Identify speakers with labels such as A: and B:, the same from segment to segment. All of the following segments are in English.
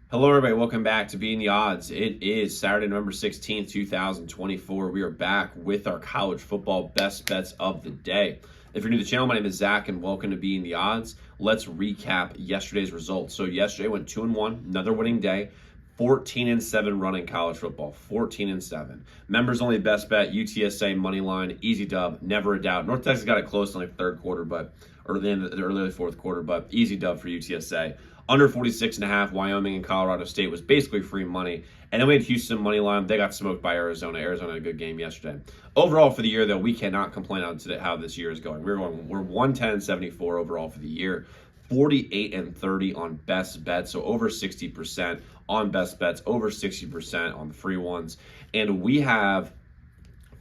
A: Hello, everybody. Welcome back to Beating the Odds. It is Saturday, November 16th, 2024. We are back with our college football best bets of the day. If you're new to the channel, my name is Zach, and welcome to Beating the Odds. Let's recap yesterday's results. So yesterday went 2-1, another winning day. 14-7 running college football. 14-7. Members only best bet, UTSA money line, easy dub, never a doubt. North Texas got it close in like third quarter, but or the early fourth quarter, but easy dub for UTSA. Under 46.5, Wyoming and Colorado State was basically free money. And then we had Houston money line. They got smoked by Arizona. Arizona had a good game yesterday. Overall for the year, though, we cannot complain on today how this year is going. We're 110-74 overall for the year. 48-30 on best bets, so over 60% on best bets, over 60% on the free ones. And we have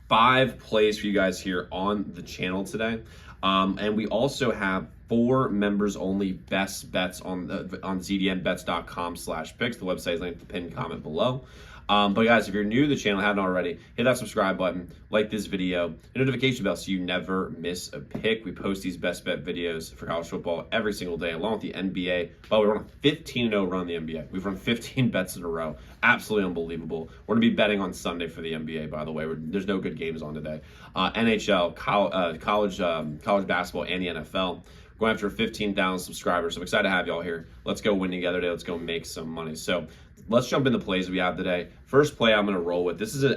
A: 5 plays for you guys here on the channel today. And we also have 4 members only best bets on zdnbets.com/picks. The website is linked in the pinned comment below. But guys, if you're new to the channel, haven't already, hit that subscribe button, like this video, and notification bell so you never miss a pick. We post these best bet videos for college football every single day, along with the NBA. But we're on a 15-0 run in the NBA. We've run 15 bets in a row. Absolutely unbelievable. We're going to be betting on Sunday for the NBA, by the way. There's no good games on today. NHL, college basketball, and the NFL. Going after 15,000 subscribers. So I'm excited to have y'all here. Let's go win together today. Let's go make some money. So let's jump into plays we have today. First play I'm going to roll with. This is the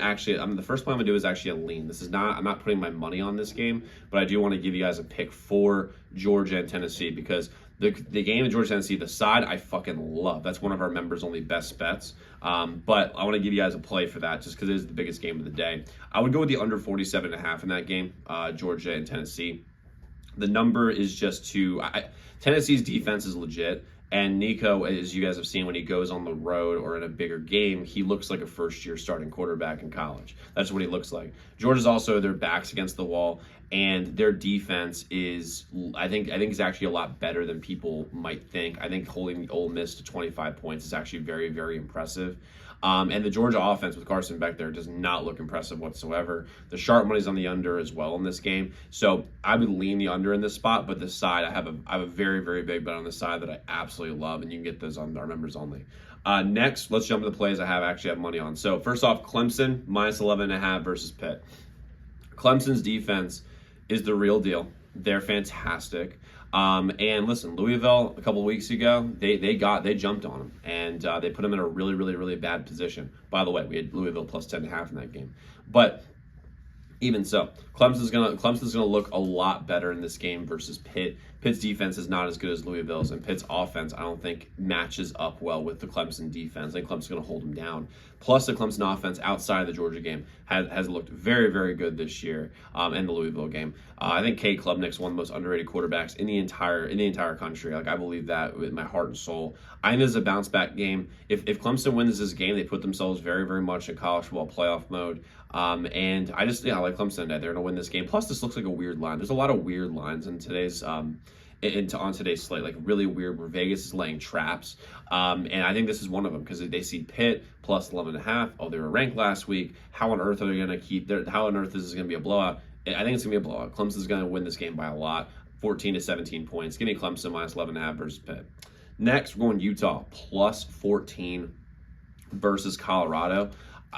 A: first play I'm going to do is actually a lean. I'm not putting my money on this game, but I do want to give you guys a pick for Georgia and Tennessee because the game of Georgia Tennessee, the side I fucking love. That's one of our members only best bets. But I want to give you guys a play for that just because it is the biggest game of the day. I would go with the under 47.5 in that game, Georgia and Tennessee. The number is just Tennessee's defense is legit. And Nico, as you guys have seen, when he goes on the road or in a bigger game, he looks like a first-year starting quarterback in college. That's what he looks like. Georgia's also their backs against the wall, and their defense is, I think is actually a lot better than people might think. I think holding Ole Miss to 25 points is actually very, very impressive. And the Georgia offense with Carson back there does not look impressive whatsoever. The sharp money's on the under as well in this game. So I would lean the under in this spot, but the side, I have a very, very big bet on the side that I absolutely love, and you can get those on our members only. Next, let's jump to the plays I actually have money on. So first off, Clemson, minus 11.5 versus Pitt. Clemson's defense is the real deal. They're fantastic. And listen, Louisville a couple of weeks ago, they jumped on them and they put them in a really, really, really bad position. By the way, we had Louisville plus 10.5 in that game. But even so, Clemson's gonna look a lot better in this game versus Pitt. Pitt's defense is not as good as Louisville's, and Pitt's offense, I don't think, matches up well with the Clemson defense. I think Clemson's going to hold them down. Plus, the Clemson offense outside of the Georgia game has looked very, very good this year, and the Louisville game. I think Cade Klubnik's one of the most underrated quarterbacks in the entire country. Like, I believe that with my heart and soul. I think this is a bounce back game. If Clemson wins this game, they put themselves very, very much in college football playoff mode. And I like Clemson today. They're going to win this game. Plus, this looks like a weird line. There's a lot of weird lines in today's on today's slate, like really weird where Vegas is laying traps. And I think this is one of them because they see Pitt plus 11.5. Oh, they were ranked last week. How on earth are they going to keep how on earth is this going to be a blowout? I think it's going to be a blowout. Clemson's going to win this game by a lot, 14-17 points. Give me Clemson minus 11.5 versus Pitt. Next, we're going Utah plus 14 versus Colorado.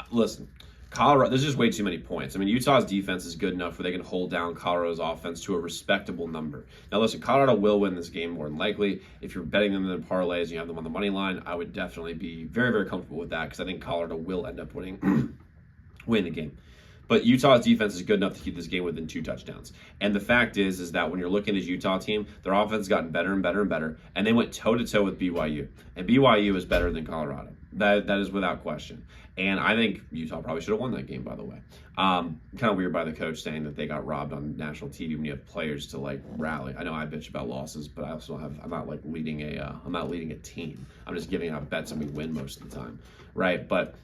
A: Listen, Colorado, there's just way too many points. I mean, Utah's defense is good enough where they can hold down Colorado's offense to a respectable number. Now, listen, Colorado will win this game more than likely. If you're betting them in parlays and you have them on the money line, I would definitely be very, very comfortable with that because I think Colorado will end up winning the game. But Utah's defense is good enough to keep this game within 2 touchdowns. And the fact is that when you're looking at this Utah team, their offense has gotten better and better and better. And they went toe-to-toe with BYU. And BYU is better than Colorado. That is without question. And I think Utah probably should have won that game, by the way. Kind of weird by the coach saying that they got robbed on national TV when you have players to like rally. I know I bitch about losses, but I also I'm not leading a team. I'm just giving out bets and we win most of the time, right? But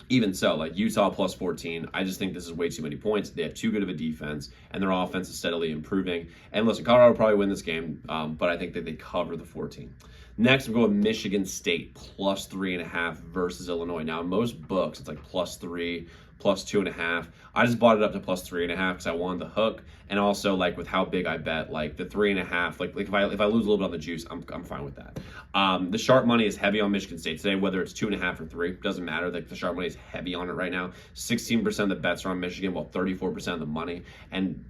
A: even so, like Utah plus 14, I just think this is way too many points. They have too good of a defense, and their offense is steadily improving. And listen, Colorado will probably win this game, but I think that they cover the 14. Next, I'm going Michigan State plus 3.5 versus Illinois. Now, in most books, it's like plus 3, plus 2.5. I just bought it up to plus 3.5 because I wanted the hook, and also like with how big I bet, like the 3.5, like if I lose a little bit on the juice, I'm fine with that. The sharp money is heavy on Michigan State today, whether it's 2.5 or 3, doesn't matter. Like the sharp money is heavy on it right now. 16% of the bets are on Michigan, while 34% of the money. And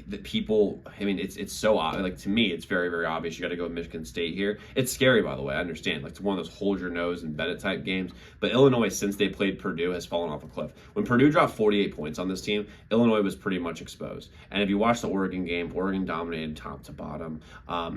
A: the people, I mean, it's so obvious. Like to me, it's very, very obvious. You got to go with Michigan State here. It's scary, by the way. I understand. Like it's one of those hold your nose and bet it type games. But Illinois, since they played Purdue, has fallen off a cliff. When Purdue dropped 48 points on this team, Illinois was pretty much exposed. And if you watch the Oregon game, Oregon dominated top to bottom. I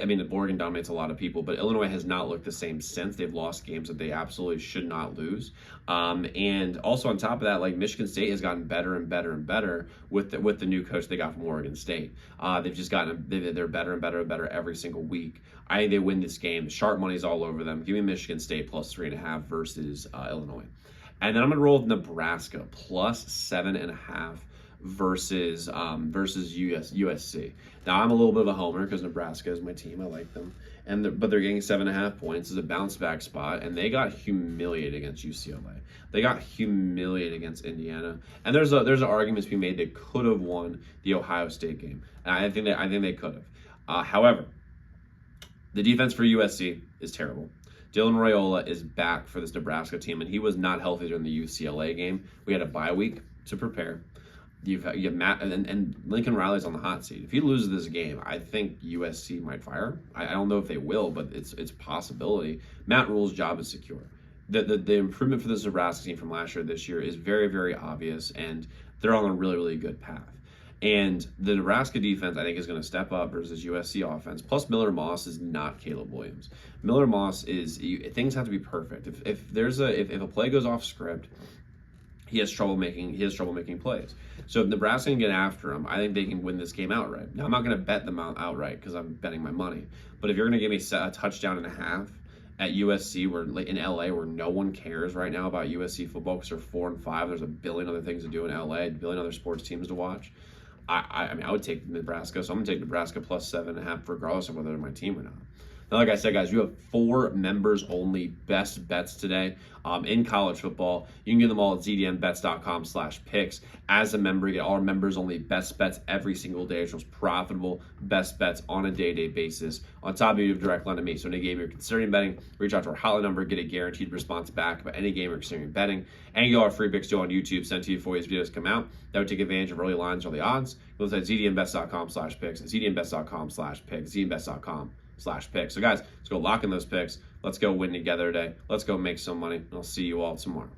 A: mean, Oregon dominates a lot of people, but Illinois has not looked the same since. They've lost games that they absolutely should not lose. And also on top of that, like Michigan State has gotten better and better and better with the new coach they got from Oregon State. They've just gotten, they're better and better and better every single week. I think they win this game. Sharp money's all over them. Give me Michigan State plus 3.5 versus Illinois. And then I'm going to roll with Nebraska plus 7.5 versus USC. Now I'm a little bit of a homer because Nebraska is my team. I like them, but they're getting 7.5 points as a bounce back spot, and they got humiliated against UCLA. They got humiliated against Indiana, and there's an argument to be made they could have won the Ohio State game. And I think they could have. However, the defense for USC is terrible. Dylan Raiola is back for this Nebraska team, and he was not healthy during the UCLA game. We had a bye week to prepare. You have Matt and Lincoln Riley's on the hot seat. If he loses this game, I think USC might fire him. I don't know if they will, but it's a possibility. Matt Rule's job is secure. The improvement for this Nebraska team from last year to this year is very, very obvious, and they're on a really, really good path. And the Nebraska defense, I think, is going to step up versus USC offense. Plus, Miller Moss is not Caleb Williams. Miller Moss things have to be perfect. If a play goes off script, he has trouble making plays. So if Nebraska can get after him, I think they can win this game outright. Now I'm not going to bet them outright because I'm betting my money. But if you're going to give me a touchdown and a half at USC, where in LA, where no one cares right now about USC football because they're 4-5, there's a billion other things to do in LA, a billion other sports teams to watch. I mean, I would take Nebraska, so I'm going to take Nebraska plus 7.5 regardless of whether they're my team or not. Now, like I said, guys, you have 4 members-only best bets today in college football. You can get them all at zdmbets.com/picks. As a member, you get all our members-only best bets every single day. It's most profitable best bets on a day-to-day basis. On top of it, you have direct line to me. So in a game you're considering betting, reach out to our hotline number, get a guaranteed response back about any game you're considering betting. And you get our free picks too on YouTube, sent to you before these videos come out. That would take advantage of early lines or early odds. Go to zdmbets.com/picks, zdmbets.com/picks, zdmbets.com/picks. So guys, let's go lock in those picks. Let's go win together today. Let's go make some money. And I'll see you all tomorrow.